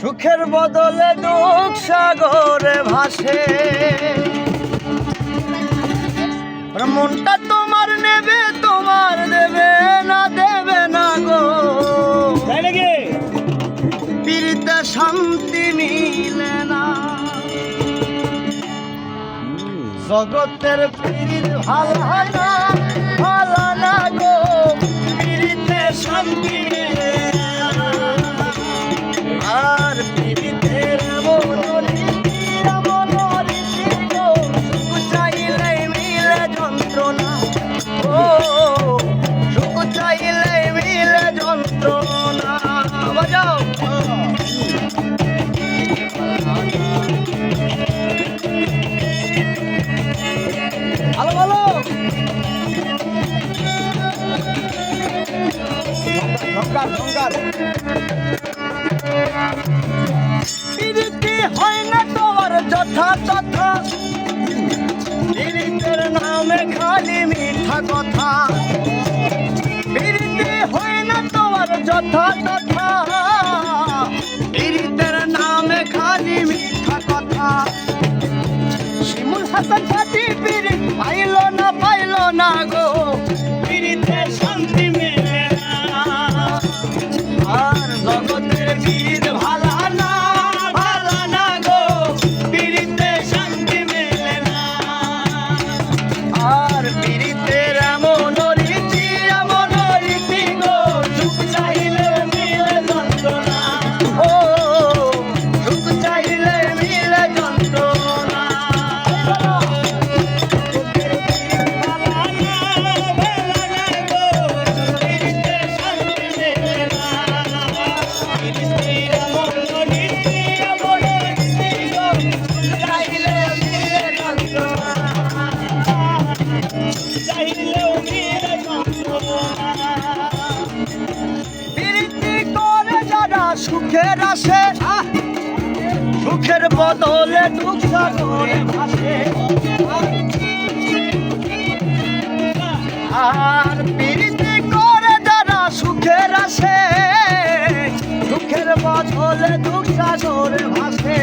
সুখের বদলে দুঃখ সাগরে ভাসে। মনটা তোমার নেবে, তোমার দেবে না গো। পীড়িতে শান্তি মিলে না, জগতের পীড়িত ভালো না গো। পীড়িতে শান্তি মিলে না, আর পীড়িতের চাইলে মিলে যন্ত্রণা, ও সুখ চাইলে মিলে যন্ত্রণা। বাজাও ভালো ভালো সংকার পীড়িতে হয় না তোমার যথা তথা, পীড়িতের নামে খালি মিঠা কথা। পীড়িতে হয় না তোমার যথা তথা, পীড়িতের নামে খালি মিঠা কথা। শিমুল হাসান সাথী পীড়িত পাইল না গো। পীড়িতে শান্তি মেলে না, আর জগতের পীড়িত ভালো না গো। পীড়িতে শান্তি মেলে না, আর পীড়িতের এমন রীতি গো। সুখ চাইলে মিলে যন্ত্রণা, ও সুখ চাইলে মিলে যন্ত্রণা। প্রীতি করে যারা সুখের আসে, সুখের বদলে দুঃখ সাগরে ভাসে। আর প্রীতি করে যারা সুখের আসে, সুখের বদলে দুঃখ সাগরে ভাসে।